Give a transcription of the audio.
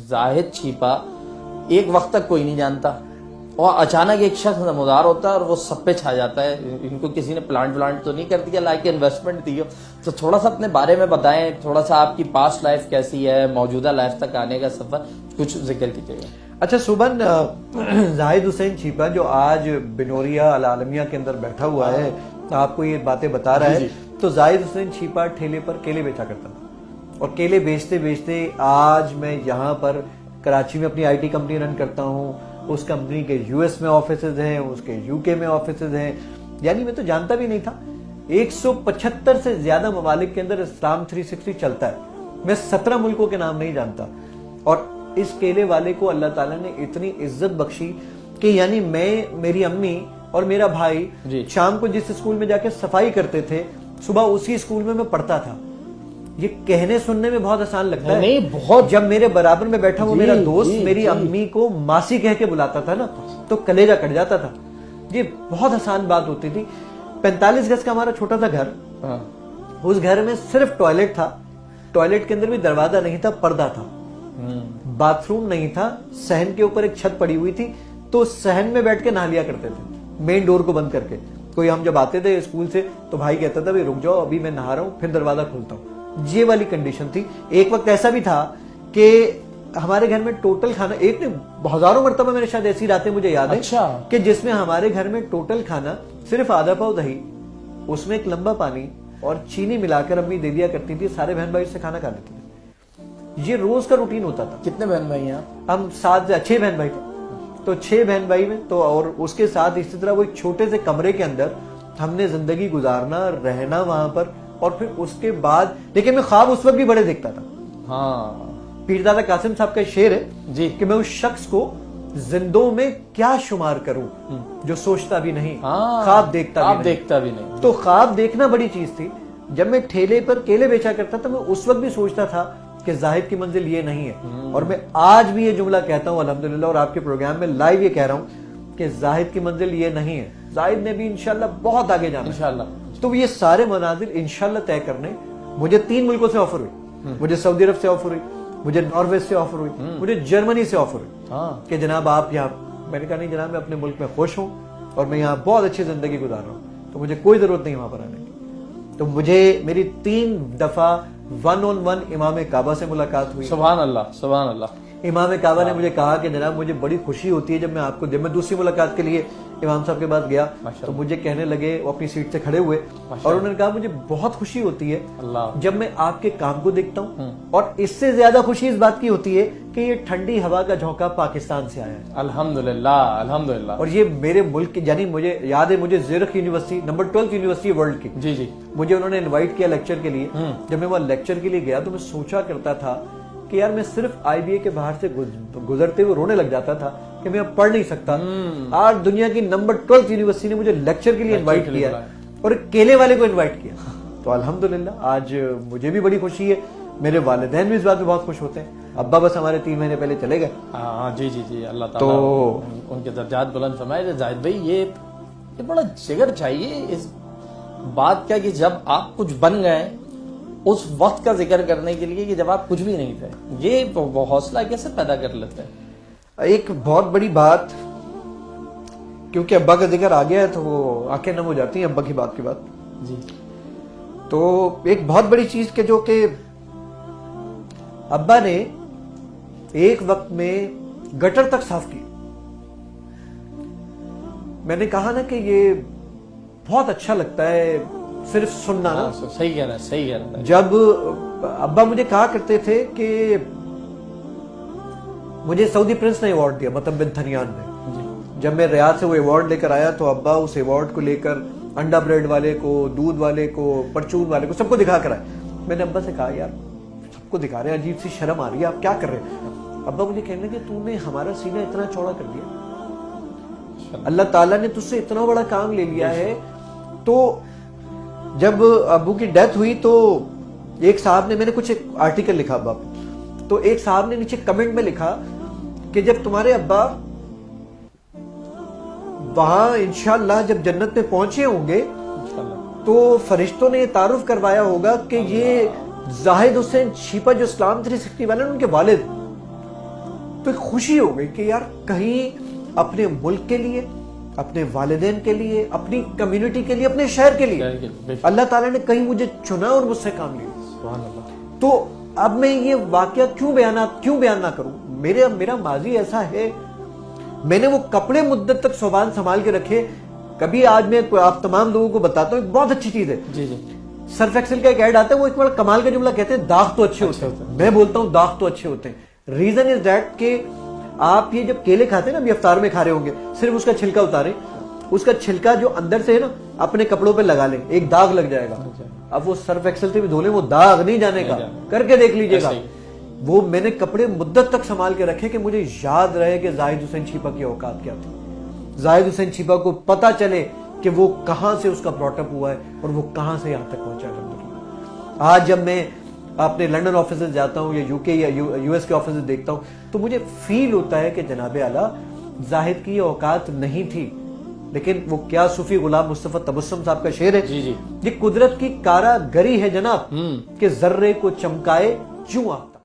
زاہد چھیپا ایک وقت تک کوئی نہیں جانتا اور اچانک ایک شخص نمودار ہوتا ہے اور وہ سب پہ چھا جاتا ہے. ان کو کسی نے پلانٹ تو نہیں کر دیا, لائک انویسٹمنٹ دی ہو. تو تھوڑا سا اپنے بارے میں بتائیں, تھوڑا سا آپ کی پاسٹ لائف کیسی ہے, موجودہ لائف تک آنے کا سفر کچھ ذکر کیجیے گا. اچھا سبن, زاہد حسین چھیپا جو آج بنوریا العالمیہ کے اندر بیٹھا ہوا ہے, آپ کو یہ باتیں بتا رہا ہے, تو زاہد حسین چھیپا ٹھیلے پر کیلے بیچا کرتا تھا, اور کیلے بیچتے بیچتے آج میں یہاں پر کراچی میں اپنی IT کمپنی رن کرتا ہوں. اس کمپنی کے US میں آفیسز ہیں, اس کے UK میں آفیسز ہیں. یعنی میں تو جانتا بھی نہیں تھا 175 سے زیادہ ممالک کے اندر اسلام 360 چلتا ہے. میں 17 ملکوں کے نام نہیں جانتا. اور اس کیلے والے کو اللہ تعالیٰ نے اتنی عزت بخشی کہ یعنی میں, میری امی اور میرا بھائی شام کو جس اسکول میں جا کے صفائی کرتے تھے, صبح اسی اسکول میں پڑھتا تھا. یہ کہنے سننے میں بہت آسان لگتا ہے, نہیں بہت. جب میرے برابر میں بیٹھا وہ میرا دوست میری امی کو ماسی کہہ کے بلاتا تھا نا, تو کلیجہ کٹ جاتا تھا. یہ بہت آسان بات ہوتی تھی. 45 گز کا ہمارا چھوٹا سا گھر, اس گھر میں صرف ٹوائلٹ تھا, ٹوائلٹ کے اندر بھی دروازہ نہیں تھا, پردہ تھا. باتھ روم نہیں تھا, صحن کے اوپر ایک چھت پڑی ہوئی تھی, تو صحن میں بیٹھ کے نہا لیا کرتے تھے مین ڈور کو بند کر کے. کوئی ہم جب آتے تھے اسکول سے تو بھائی کہتا تھا بھائی رک جاؤ ابھی میں نہا رہا ہوں, پھر دروازہ کھولتا ہوں. یہ والی کنڈیشن تھی. ایک وقت ایسا بھی تھا کہ ہمارے گھر میں ٹوٹل کھانا, ایک نے ہزاروں مرتبہ میں نے شاید ایسی راتیں مجھے یاد ہے کہ جس میں ہمارے گھر میں ٹوٹل کھانا صرف آدھا پاؤ دہی, اس میں ایک لمبا پانی اور چینی ملا کر امی دے دیا کرتی تھی. سارے بہن بھائی سے کھانا کھا لیتے تھے. یہ روز کا روٹین ہوتا تھا. کتنے بہن بھائی ہیں ہم 6 بہن بھائی تھے, تو 6 بہن بھائی میں تو, اور اس کے ساتھ اسی طرح وہ ایک چھوٹے سے کمرے کے اندر ہم نے زندگی گزارنا, رہنا وہاں پر. اور پھر اس کے بعد لیکن میں خواب اس وقت بھی بڑے دیکھتا تھا. ہاں, پیردادا قاسم صاحب کا شعر ہے جی کہ میں اس شخص کو زندوں میں کیا شمار کروں جو سوچتا بھی نہیں, خواب دیکھتا بھی نہیں. تو خواب دیکھنا بڑی چیز تھی. جب میں ٹھیلے پر کیلے بیچا کرتا تھا, میں اس وقت بھی سوچتا تھا کہ زاہد کی منزل یہ نہیں ہے. اور میں آج بھی یہ جملہ کہتا ہوں الحمدللہ, اور آپ کے پروگرام میں لائیو یہ کہہ رہا ہوں کہ زاہد کی منزل یہ نہیں ہے. زاہد نے بھی انشاءاللہ بہت آگے جانا انشاءاللہ. تو یہ سارے منازل انشاءاللہ طے کرنے مجھے 3 ملکوں سے آفر ہوئی. مجھے سعودی عرب سے آفر ہوئی, مجھے ناروے سے آفر ہوئی, مجھے جرمنی سے آفر ہوئی کہ جناب آپ یہاں. میں نے کہا نہیں جناب, میں اپنے ملک میں خوش ہوں اور میں یہاں بہت اچھی زندگی گزار رہا ہوں, تو مجھے کوئی ضرورت نہیں وہاں پر آنے کی. تو مجھے میری 3 دفعہ 1-on-1 امام کعبہ سے ملاقات ہوئی. سبحان اللہ سبحان اللہ. امام کعبہ نے مجھے کہا کہ جناب مجھے بڑی خوشی ہوتی ہے جب میں آپ کو, جب میں دوسری ملاقات کے لیے امام صاحب کے پاس گیا تو مجھے کہنے لگے, وہ اپنی سیٹ سے کھڑے ہوئے اور انہوں نے کہا مجھے بہت خوشی ہوتی ہے جب میں آپ کے کام کو دیکھتا ہوں, اور اس سے زیادہ خوشی اس بات کی ہوتی ہے کہ یہ ٹھنڈی ہوا کا جھونکا پاکستان سے آیا ہے. الحمدللہ الحمدللہ. اور یہ میرے ملک کی, یعنی مجھے یاد ہے مجھے زیرخ یونیورسٹی نمبر 12 یونیورسٹی ورلڈ کی, جی مجھے انہوں نے انوائٹ کیا لیکچر کے لیے. جب میں وہاں لیکچر کے لیے گیا تو میں سوچا کرتا تھا کہ یار میں صرف IBA کے باہر سے گزرتے ہوئے رونے لگ جاتا تھا کہ میں اب پڑھ نہیں سکتا. آج دنیا کی نمبر 12 یونیورسٹی نے مجھے لیکچر کے لیے انوائٹ کیا اور ایک کیلے والے کو انوائٹ کیا. تو الحمدللہ آج مجھے بھی بڑی خوشی ہے, میرے والدین بھی اس بات میں بہت خوش ہوتے ہیں. ابا بس ہمارے 3 مہینے پہلے چلے گئے. جی اللہ تعالیٰ ان کے درجات بلند فرمائے. زاہد بھائی یہ بڑا جگر چاہیے اس بات کا کہ جب آپ کچھ بن گئے اس وقت کا ذکر کرنے کے لیے کہ جب آپ کچھ بھی نہیں تھے. یہ حوصلہ کیسے پیدا کر لیتے ہیں؟ ایک بہت بڑی بات, کیونکہ ابا کا ذکر آ گیا ہے تو وہ آنکھیں نم ہو جاتی ہیں ابا کی بات کی بات. جی تو ایک بہت بڑی چیز کہ جو کہ ابا نے ایک وقت میں گٹر تک صاف کی. میں نے کہا نا کہ یہ بہت اچھا لگتا ہے صرف سننا نا. صحیح کہہ رہا ہے. جب ابا مجھے کہا کرتے تھے کہ مجھے سعودی پرنس نے ایوارڈ دیا, مطلب بن تھنیان نے, جب میں ریاض سے وہ ایوارڈ لے کر آیا تو ابا اس ایوارڈ کو لے کر انڈا بریڈ والے کو, دودھ والے کو, پرچون والے کو, سب کو دکھا کر آئے. میں نے ابا سے کہا یار سب کو دکھا رہے ہیں, عجیب سی شرم آ رہی ہے, آپ کیا کر رہے ہیں؟ ابا مجھے کہنے لگے تو نے ہمارا سینہ اتنا چوڑا کر دیا, اللہ تعالیٰ نے تجھ سے اتنا بڑا کام لے لیا ہے. تو جب ابو کی ڈیتھ ہوئی تو ایک صاحب نے, میں نے کچھ ایک آرٹیکل لکھا ابا پہ, تو ایک صاحب نے نیچے کمنٹ میں لکھا کہ جب تمہارے ابا وہاں انشاءاللہ جب جنت میں پہنچے ہوں گے تو فرشتوں نے یہ تعارف کروایا ہوگا کہ یہ زاہد حسین چھیپا جو اسلام 360 والے ان کے والد. تو ایک خوشی ہو گئی کہ یار کہیں اپنے ملک کے لیے, اپنے والدین کے لیے, اپنی کمیونٹی کے لیے, اپنے شہر کے لیے اللہ تعالیٰ نے کہیں مجھے چنا اور مجھ سے کام لیا. سبحان اللہ. تو اب میں یہ واقعہ کیوں بیان نہ کروں. میرا ماضی ایسا ہے, میں نے وہ کپڑے مدت تک صوبان سنبھال کے رکھے. کبھی آج میں آپ تمام لوگوں کو بتاتا ہوں, ایک بہت اچھی چیز ہے. جی جی. سرف ایکسل کا ایک ایڈ آتا ہے, وہ ایک بڑا کمال کا جملہ کہتے ہیں, داغ تو اچھے ہوتے ہیں. میں بولتا ہوں داغ تو اچھے ہوتے ہیں. ریزن از دیٹ کہ آپ یہ جب کیلے کھاتے ہیں نا, ابھی افطار میں کھا رہے ہوں گے, صرف اس کا چھلکا اتاریں, اس کا چھلکا جو اندر سے ہے نا اپنے کپڑوں پہ لگا لیں, ایک داغ لگ جائے گا. اب وہ سرف ایکسل سے بھی دھو لیں, وہ داغ نہیں جانے کا, کر کے دیکھ لیجئے گا. وہ میں نے کپڑے مدت تک سنبھال کے رکھے کہ مجھے یاد رہے کہ زاہد حسین چھیپا کی اوقات کیا تھی. زاہد حسین چھیپا کو پتا چلے کہ وہ کہاں سے اس کا براٹ اپ ہوا ہے اور وہ کہاں سے یہاں تک پہنچا. آج جب میں اپنے لنڈن آفیسز جاتا ہوں یا UK یا US کے آفیسز دیکھتا ہوں, تو مجھے فیل ہوتا ہے کہ جناب اعلیٰ زاہد کی یہ اوقات نہیں تھی, لیکن وہ کیا صوفی غلام مصطفیٰ تبسم صاحب کا شعر ہے, یہ قدرت کی کارا گری ہے جناب کہ ذرے کو چمکائے جواں.